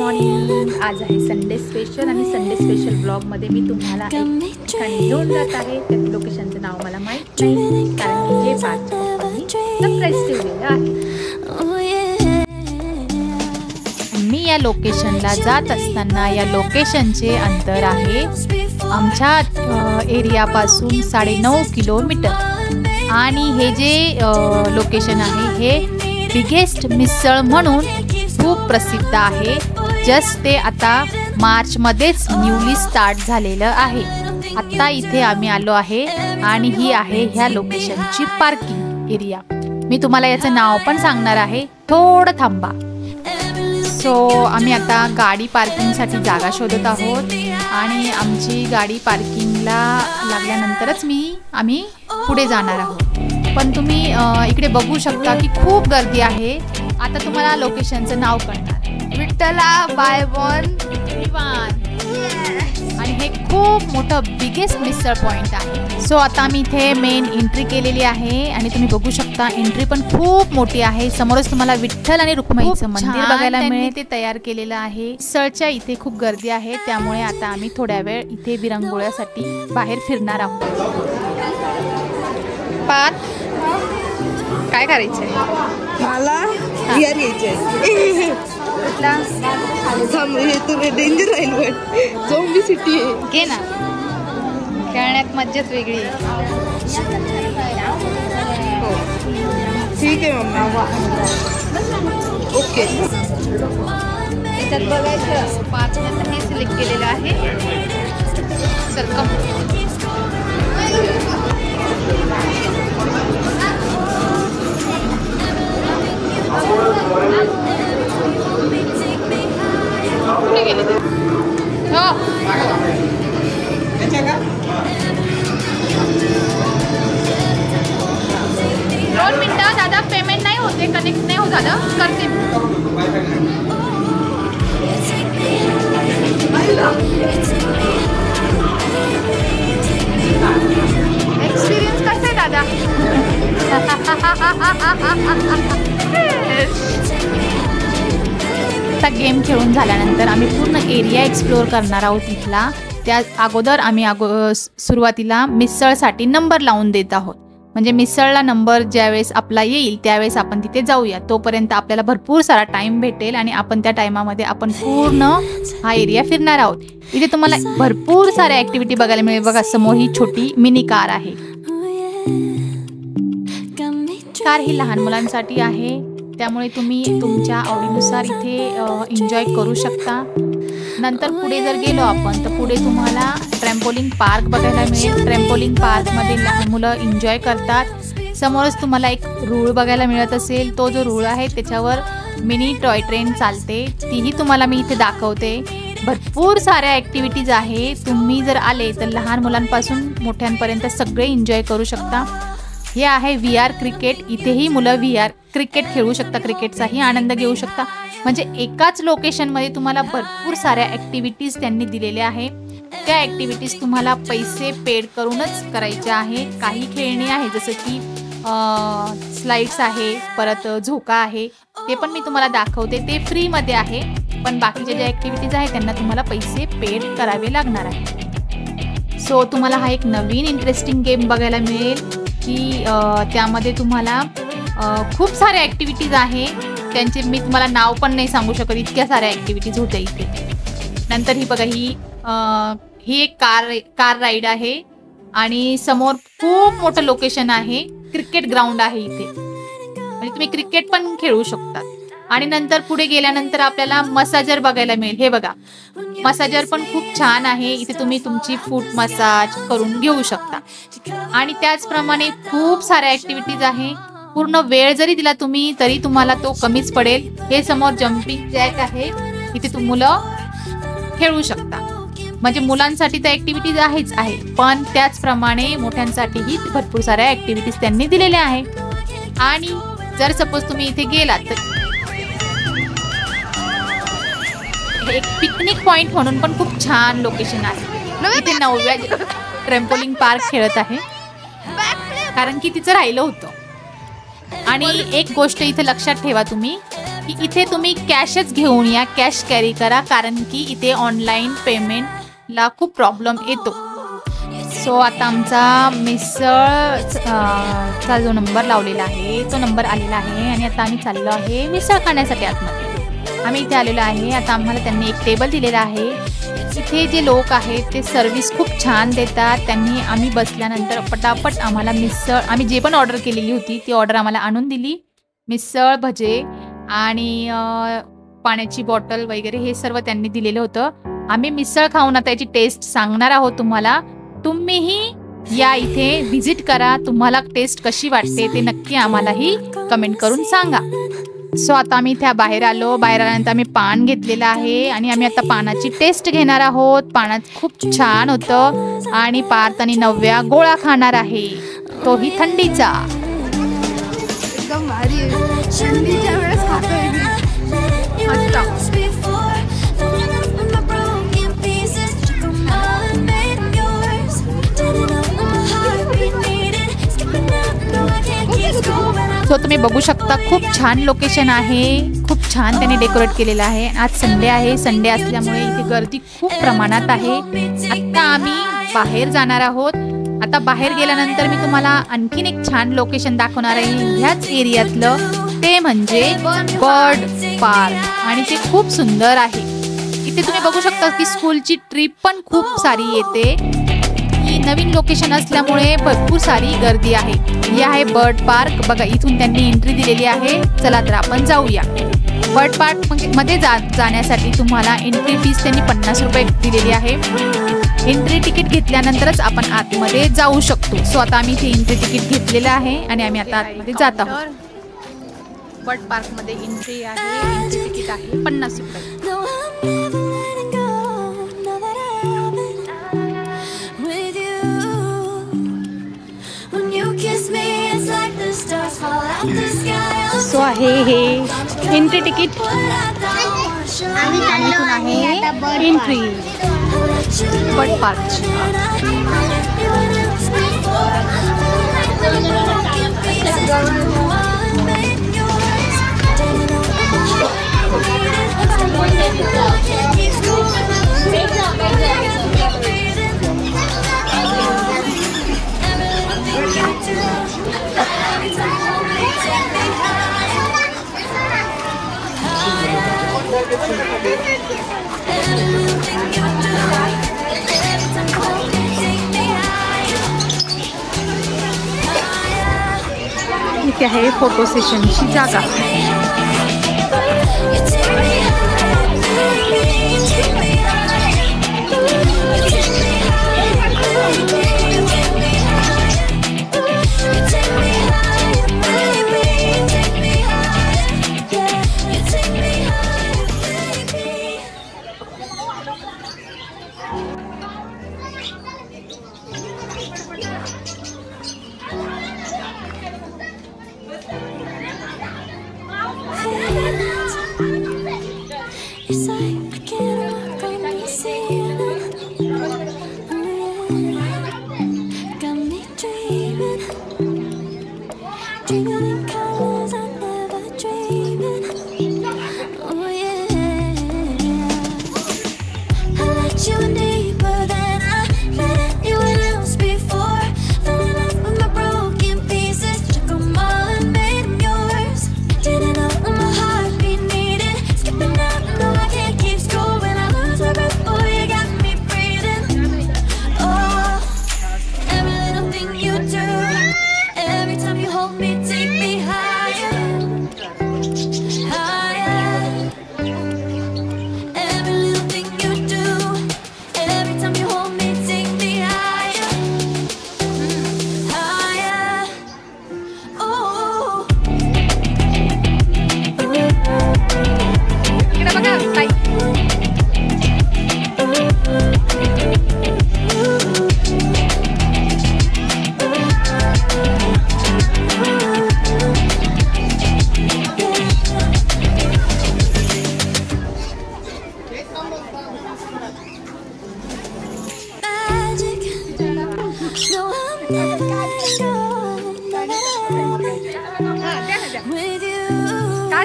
Morning. आज आहे Sunday special आणि संडे स्पेशल ब्लॉगमध्ये मी तुम्हाला एक ठिकाणी घेऊन जात आहे. त्या लोकेशनचं नाव मला माहीत नाही कारण की जे पार्कनी सरप्राईज ठेवलेलं आहे. मी या लोकेशनला जात असताना या लोकेशनचे अंतर आहे आमच्या एरियापासून 9.5 किलोमीटर आणि हे जे लोकेशन आहे हे बिगेस्ट मिसळ म्हणून खूप प्रसिद्ध आहे. जस्ट ते आता मार्चमध्येच न्यूली स्टार्ट झालेलं आहे. आत्ता इथे आम्ही आलो आहे आणि ही आहे ह्या लोकेशनची पार्किंग एरिया. मी तुम्हाला याचं नाव पण सांगणार आहे, थोडं थांबा. सो आम्ही आता गाडी पार्किंगसाठी जागा शोधत आहोत आणि आमची गाडी पार्किंगला लागल्यानंतरच आम्ही पुढे जाणार आहोत. पण तुम्ही इकडे बघू शकता की खूप गर्दी आहे. आता तुम्हाला लोकेशनचं नाव कळणार, विठ्ठला बाय वन विवान. आणि हे खूप मोठं बिगेस्ट मिसळ पॉइंट आहे. सो आता आम्ही इथे मेन एंट्री केलेली आहे आणि तुम्ही बघू शकता एंट्री पण खूप मोठी आहे. समोरच तुम्हाला विठ्ठल आणि रुक्मिणीचं मंदिर बघायला मिळेल. ते तयार केलेलं आहे. मिसळच्या इथे खूप गर्दी आहे त्यामुळे आता आम्ही थोड्या वेळ इथे विरंगुळ्यासाठी बाहेर फिरणार आहोत. काय करायचंय मला बिहार यायचंय. डेंजर राहील पण झोंबी सिटी आहे. घे ना, खेळण्यात मज्जाच वेगळी आहे. हो ठीक आहे मम्मा. ओके त्याच्यात बघायचं 5 नंतर हे सिलेक्ट केलेलं आहे. सरकम दोन मिनिटं दादा, पेमेंट नाही होते, कनेक्ट नाही हो दादा, करते. एक्सपिरियन्स कसं आहे दादा? आता गेम खेळून झाल्यानंतर आम्ही पूर्ण एरिया एक्सप्लोअर करणार आहोत इथला. त्या अगोदर आम्ही सुरुवातीला मिसळसाठी नंबर लावून देत आहोत. म्हणजे मिसळला नंबर ज्यावेळेस आपला येईल त्यावेळेस आपण तिथे जाऊया. तोपर्यंत आपल्याला भरपूर सारा टाइम भेटेल आणि आपण त्या टायमामध्ये आपण पूर्ण हा एरिया फिरणार आहोत. इथे तुम्हाला भरपूर साऱ्या ॲक्टिव्हिटी बघायला मिळेल. बघा समोर ही छोटी मिनी कार आहे. कार ही लहान मुलांसाठी आहे त्यामुळे तुम्ही तुमच्या आवडीनुसार इथे एन्जॉय करू शकता. नंतर पुढे जर गेलो आपण तर पुढे तुम्हाला ट्रॅम्पोलिंग पार्क बघायला मिळेल. ट्रॅम्पोलिंग पार्कमध्ये लहान मुलं एन्जॉय करतात. समोरच तुम्हाला एक रूळ बघायला मिळत असेल. तो जो रूळ आहे त्याच्यावर मिनी टॉय ट्रेन चालते, तीही तुम्हाला मी इथे दाखवते. भरपूर साऱ्या ॲक्टिव्हिटीज आहे. तुम्ही जर आले तर लहान मुलांपासून मोठ्यांपर्यंत सगळे एन्जॉय करू शकता. हे आहे VR क्रिकेट. इथेही मुलं VR क्रिकेट खेळू शकता, क्रिकेटचाही आनंद घेऊ शकता. म्हणजे एकाच लोकेशनमध्ये तुम्हाला भरपूर साऱ्या ॲक्टिव्हिटीज त्यांनी दिलेल्या आहे. त्या ॲक्टिव्हिटीज तुम्हाला पैसे पेड करूनच करायच्या आहे. काही खेळणी आहे जसं की स्लाइड्स आहे, परत झोका आहे, ते पण मी तुम्हाला दाखवते. ते फ्रीमध्ये आहे. पण बाकीच्या ज्या ॲक्टिव्हिटीज आहेत त्यांना तुम्हाला पैसे पेड करावे लागणार आहे. सो तुम्हाला हा एक नवीन इंटरेस्टिंग गेम बघायला मिळेल की त्यामध्ये तुम्हाला खूप साऱ्या ॲक्टिव्हिटीज आहे. त्यांचे मी तुम्हाला नाव पण नाही सांगू शकत, इतक्या साऱ्या ॲक्टिव्हिटीज होत्या इथे. नंतर ही बघा ही एक कार राईड आहे आणि समोर खूप मोठं लोकेशन आहे. क्रिकेट ग्राउंड आहे इथे, म्हणजे तुम्ही क्रिकेट पण खेळू शकतात. आणि नंतर पुढे गेल्यानंतर आपल्याला मसाजर बघायला मिळेल. हे बघा मसाजर पण खूप छान आहे. इथे तुम्ही तुमची फूट मसाज करून घेऊ शकता. आणि त्याचप्रमाणे खूप साऱ्या ॲक्टिव्हिटीज आहे. पूर्ण वेळ जरी दिला तुम्ही तरी तुम्हाला तो कमीच पडेल. हे समोर जम्पिंग जॅक आहे, इथे मुलं खेळू शकता. म्हणजे मुलांसाठी तर ॲक्टिव्हिटीज आहेच आहे, पण त्याचप्रमाणे मोठ्यांसाठीही भरपूर साऱ्या ॲक्टिव्हिटीज त्यांनी दिलेल्या आहे. आणि जर सपोज तुम्ही इथे गेलात तर एक पिकनिक पॉइंट म्हणून पण खूप छान लोकेशन आहे. इथे 9व्या ट्रॅम्पोलिंग पार्क खेळत आहे कारण की तिचं राहिलं होतं. आणि एक गोष्ट इथे लक्षात ठेवा तुम्ही की इथे तुम्ही कॅशच घेऊन या, कॅश कॅरी करा, कारण की इथे ऑनलाईन पेमेंटला खूप प्रॉब्लेम येतो. सो आता आमचा मिसळचा जो नंबर लावलेला आहे तो नंबर आलेला आहे आणि आता आम्ही चाललो आहे मिसळ खाण्यासाठी आतमध्ये. आम्ही इथे आलेलो आहे. आता आम्हाला त्यांनी एक टेबल दिलेला आहे. इथे जे लोक आहेत ते सर्व्हिस खूप छान देतात. आम्ही बसल्यानंतर पटापट आम्हाला मिसळ, आम्ही जे पण ऑर्डर केलेली होती ती ऑर्डर आम्हाला आणून दिली. मिसळ, भजे आणि पाण्याची बॉटल वगैरे हे सर्व त्यांनी दिलेलं होतं. आम्ही मिसळ खाऊन आता याची टेस्ट सांगणार आहोत तुम्हाला. तुम्हीही या इथे व्हिजिट करा. तुम्हाला टेस्ट कशी वाटते ते नक्की आम्हालाही कमेंट करून सांगा. सो आता आम्ही इथे बाहेर आलो. बाहेर आल्यानंतर आम्ही पान घेतलेलं आहे आणि आम्ही आता पानाची टेस्ट घेणार आहोत. पानात खूप छान होतं आणि पार्थ आणि नव्या गोळा खाणार आहे, तोही थंडीचा. एकदम भारी आहे. थंडीच्या वेळेस खातोय मी. मस्त. सो तुम्ही बघू शकता खूप छान लोकेशन आहे, खूप छान त्याने डेकोरेट केलेलं आहे. आज संडे आहे. संडे असल्यामुळे इथे गर्दी खूप प्रमाणात आहे. आता आम्ही बाहेर जाणार आहोत. आता बाहेर गेल्यानंतर मी तुम्हाला आणखीन एक छान लोकेशन दाखवणार आहे ह्याच एरियातलं, ते म्हणजे बर्ड पार्क आणि ते खूप सुंदर आहे. इथे तुम्ही बघू शकता की स्कूलची ट्रिप पण खूप सारी येते. ही नवीन लोकेशन असल्यामुळे भरपूर सारी गर्दी आहे. हे आहे बर्ड पार्क. बघा इथून त्यांनी एंट्री दिलेली आहे. चला तर आपण जाऊया. बर्ड पार्क मध्ये जाण्यासाठी तुम्हाला एंट्री फीस त्यांनी 50 रुपये दिलेली आहे. एंट्री तिकीट घेतल्यानंतरच आपण आतमध्ये जाऊ शकतो. सो आता आम्ही इथे एंट्री तिकीट घेतलेलं आहे आणि आम्ही आता आतमध्ये जात आहोत. बर्ड पार्क मध्ये एंट्री आहे. एंट्री तिकीट आहे 50 रुपये. सो आहे हे एंट्री तिकीट आणि इथून आहे एंट्री बर्ड पार्कची. इथे आहे फोटो सेशनची जागा.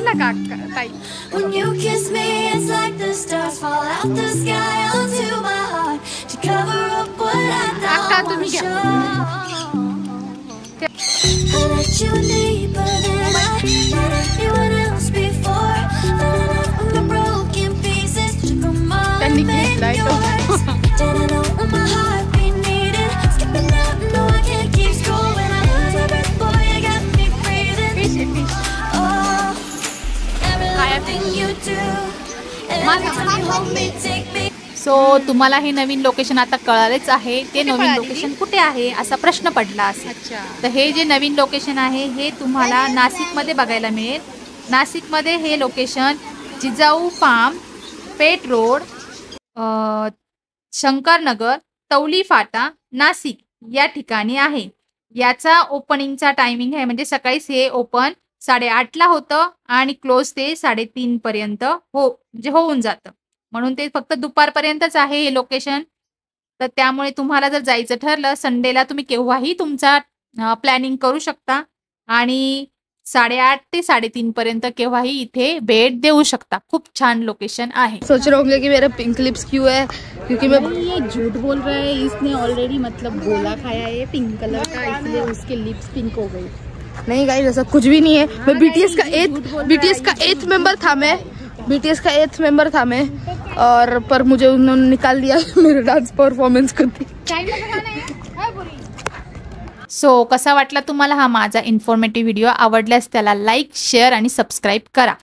का ताई? When you kiss me, it's like the stars fall out the sky onto my heart to cover up what I Akka, don't तुम्ही want to घ्या. show. I let you deeper than I let anyone else before. I'm a broken pieces, took 'em all त्यांनी and made घेतलाय me तो. yours. Didn't know what my heartbeat needed. Skipping out, no, I can't keep scrolling. I lose my breath, boy, you got me breathing. Fish आहे, fish. Oh, everything you do, and every time you hold me, take me. So तुम्हाला हे नवीन location आता कळालेच आहे. ते नवीन कळाली? Location कुठे आहे असा प्रश्न पडला असेल. अच्छा. तर हे जे नवीन लोकेशन आहे हे तुम्हाला नाशिकमध्ये बघायला मिळेल. नाशिकमध्ये हे लोकेशन जिजाऊ फार्म, पेठ रोड, शंकरनगर, तवली फाटा, नाशिक या ठिकाणी आहे. याचा ओपनिंगचा टायमिंग आहे म्हणजे सकाळीच हे ओपन 8:30ला होतं आणि क्लोज ते 3:30 पर्यंत म्हणजे होऊन जातं. म्हणून ते फक्त दुपारपर्यंतच आहे हे लोकेशन. तर त्यामुळे तुम्हाला जर जायचं ठरलं संडेला तुम्ही केव्हाही तुमचा प्लॅनिंग करू शकता आणि 8:30 ते 3:30 पर्यंत केव्हाही इथे भेट देऊ शकता. खूप छान लोकेशन आहे. सोच रहे होंगे कि मेरे पिंक लिप्स क्यों है, क्योंकि मैं ये झूठ बोल रहा है. इसने ऑलरेडी मतलब गोला खाया है पिंक कलर का, इसलिए उसके लिप्स पिंक हो गई. नहीं गाइस ऐसा कुछ भी नहीं है. मैं बीटीएस का एथ मेंबर था मैं और पर मुझे उन्होंने निकाल दिया मेरे डांस परफॉर्मेंस करते. सो कसा वाटला तुम्हाला हा माझा इन्फॉर्मेटिव्ह व्हिडिओ? आवडल्यास त्याला लाईक, शेअर आणि सबस्क्राईब करा.